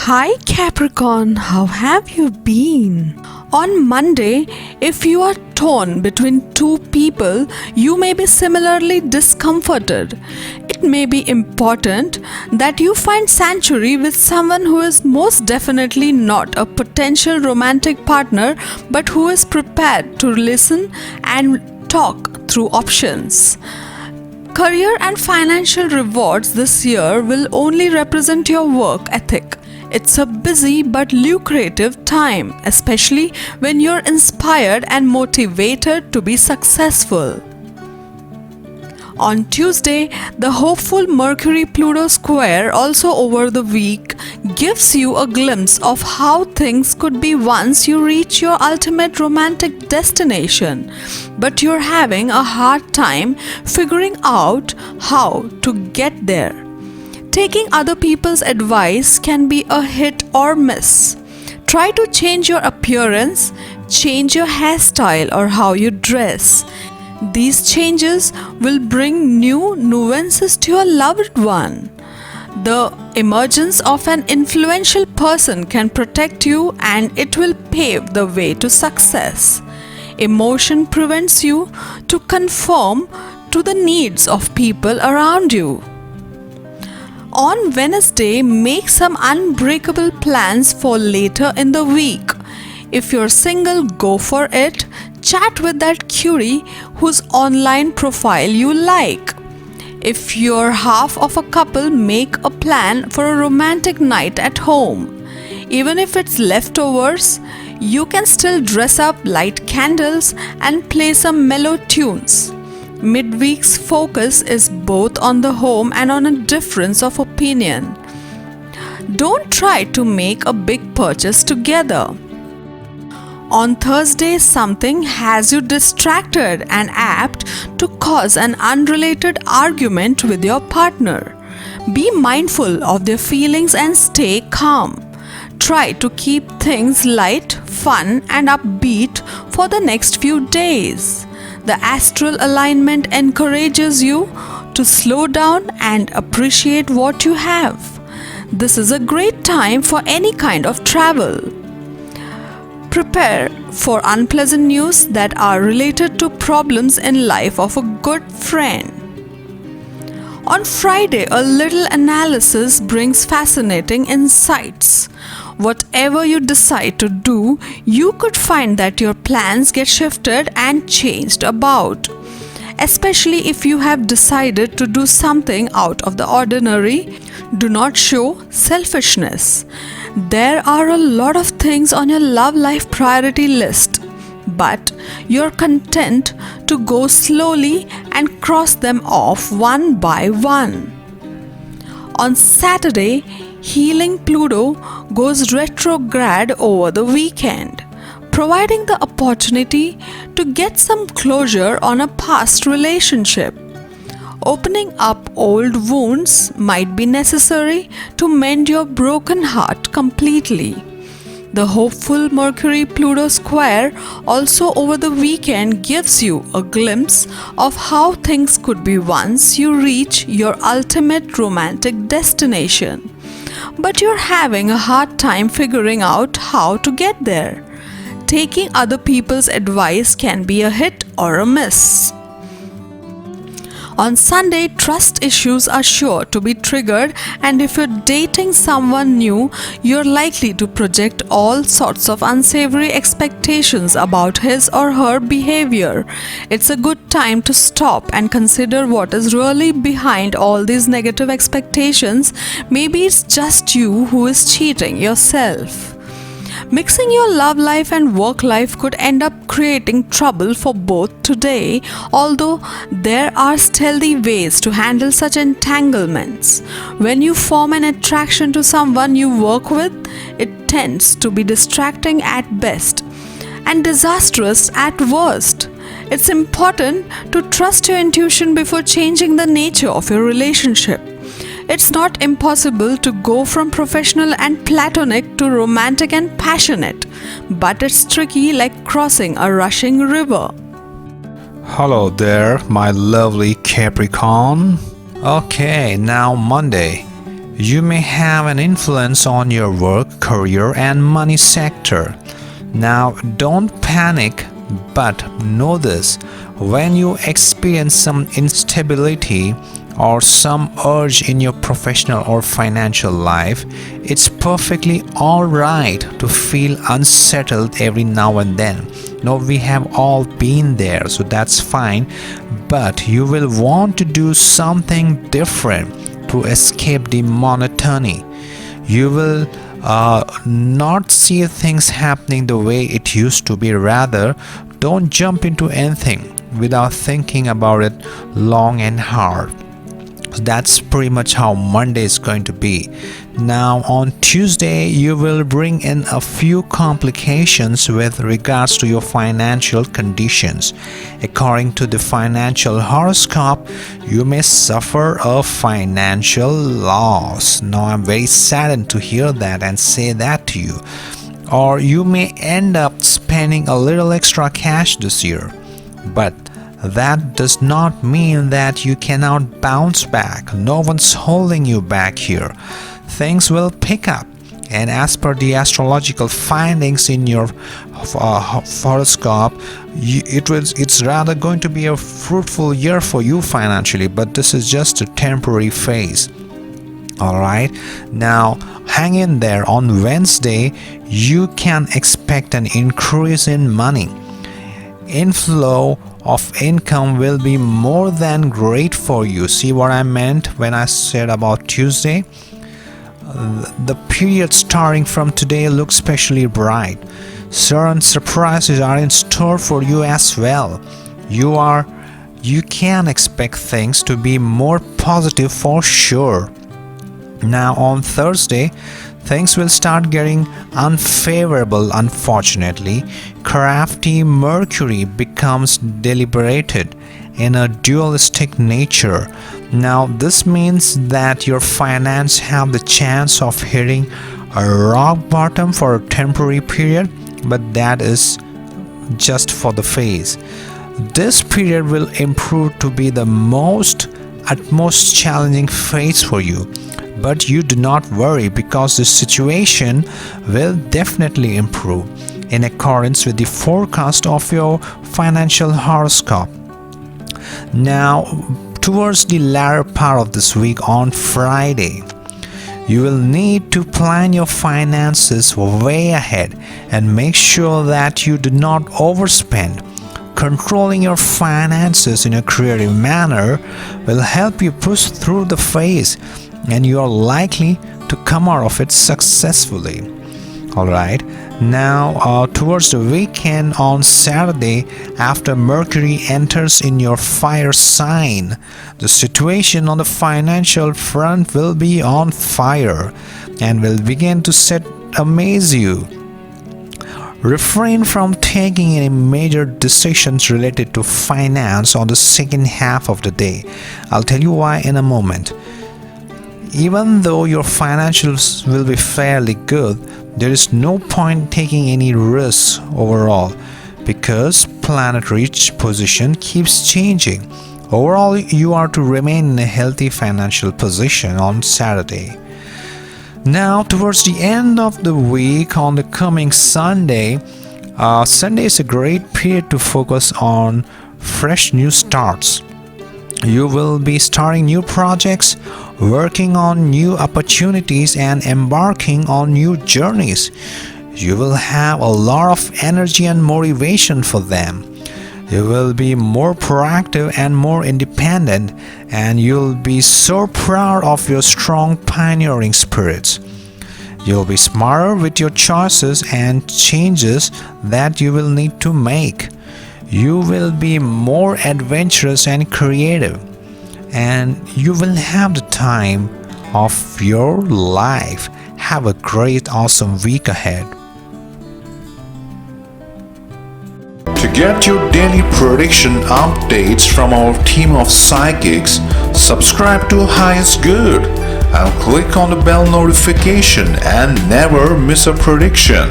Hi Capricorn, how have you been? On Monday, if you are torn between two people, you may be similarly discomforted. It may be important that you find sanctuary with someone who is most definitely not a potential romantic partner but who is prepared to listen and talk through options. Career and financial rewards this year will only represent your work ethic. It's a busy but lucrative time, especially when you're inspired and motivated to be successful. On Tuesday, the hopeful Mercury-Pluto square, also over the week, gives you a glimpse of how things could be once you reach your ultimate romantic destination, but you're having a hard time figuring out how to get there. Taking other people's advice can be a hit or miss. Try to change your appearance, change your hairstyle or how you dress. These changes will bring new nuances to your loved one. The emergence of an influential person can protect you and it will pave the way to success. Emotion prevents you to conform to the needs of people around you. On Wednesday, make some unbreakable plans for later in the week. If you're single, go for it. Chat with that cutie whose online profile you like. If you're half of a couple, make a plan for a romantic night at home. Even if it's leftovers, you can still dress up, light candles, and play some mellow tunes. Midweek's focus is both on the home and on a difference of opinion. Don't try to make a big purchase together. On Thursday, something has you distracted and apt to cause an unrelated argument with your partner. Be mindful of their feelings and stay calm. Try to keep things light, fun, and upbeat for the next few days. The astral alignment encourages you to slow down and appreciate what you have. This is a great time for any kind of travel. Prepare for unpleasant news that are related to problems in life of a good friend. On Friday, a little analysis brings fascinating insights. Whatever you decide to do, you could find that your plans get shifted and changed about. Especially if you have decided to do something out of the ordinary, do not show selfishness. There are a lot of things on your love life priority list, but you're content to go slowly and cross them off one by one. On Saturday, healing Pluto goes retrograde over the weekend, providing the opportunity to get some closure on a past relationship. Opening up old wounds might be necessary to mend your broken heart completely. The hopeful Mercury-Pluto square also over the weekend gives you a glimpse of how things could be once you reach your ultimate romantic destination. But you're having a hard time figuring out how to get there. Taking other people's advice can be a hit or a miss. On Sunday, trust issues are sure to be triggered, and if you're dating someone new, you're likely to project all sorts of unsavory expectations about his or her behavior. It's a good time to stop and consider what is really behind all these negative expectations. Maybe it's just you who is cheating yourself. Mixing your love life and work life could end up creating trouble for both today, although there are stealthy ways to handle such entanglements. When you form an attraction to someone you work with, it tends to be distracting at best and disastrous at worst. It's important to trust your intuition before changing the nature of your relationship. It's not impossible to go from professional and platonic to romantic and passionate, but it's tricky like crossing a rushing river. Hello there, my lovely Capricorn. Okay, now Monday. You may have an influence on your work, career, and money sector. Now, don't panic, but know this: when you experience some instability or some urge in your professional or financial life, it's perfectly alright to feel unsettled every now and then. No, we have all been there, so that's fine, but you will want to do something different to escape the monotony. You will not see things happening the way it used to be. Rather, don't jump into anything without thinking about it long and hard. That's pretty much how Monday is going to be. Now, on Tuesday, you will bring in a few complications with regards to your financial conditions. According to the financial horoscope, you may suffer a financial loss. Now, I'm very saddened to hear that and say that to you. Or you may end up spending a little extra cash this year. But that does not mean that you cannot bounce back. No one's holding you back here. Things will pick up, and as per the astrological findings in your horoscope, it's rather going to be a fruitful year for you financially, but this is just a temporary phase. Alright, now hang in there. On Wednesday, you can expect an increase in money. Inflow of income will be more than great for you. See what I meant when I said about Tuesday? The period starting from today looks especially bright. Certain surprises are in store for you as well. You can expect things to be more positive for sure. Now on Thursday, things will start getting unfavorable. Unfortunately, crafty Mercury becomes deliberated in a dualistic nature. Now this means that your finance have the chance of hitting a rock bottom for a temporary period, but that is just for the phase. This period will improve to be the utmost challenging phase for you. But you do not worry, because the situation will definitely improve in accordance with the forecast of your financial horoscope. Now, towards the latter part of this week, on Friday, you will need to plan your finances way ahead and make sure that you do not overspend. Controlling your finances in a creative manner will help you push through the phase, and you are likely to come out of it successfully. Alright, now towards the weekend, on Saturday, after Mercury enters in your fire sign, the situation on the financial front will be on fire and will begin to amaze you. Refrain from taking any major decisions related to finance on the second half of the day. I'll tell you why in a moment. Even though your financials will be fairly good, there is no point taking any risks overall, because planetary position keeps changing. Overall, you are to remain in a healthy financial position on Saturday. Now, towards the end of the week, on the coming Sunday, Sunday is a great period to focus on fresh new starts. You will be starting new projects, working on new opportunities, and embarking on new journeys. You will have a lot of energy and motivation for them. You will be more proactive and more independent, and you'll be so proud of your strong pioneering spirits. You'll be smarter with your choices and changes that you will need to make. You will be more adventurous and creative, and you will have the time of your life. Have a great, awesome week ahead. To get your daily prediction updates from our team of psychics, subscribe to Highest Good and click on the bell notification and never miss a prediction.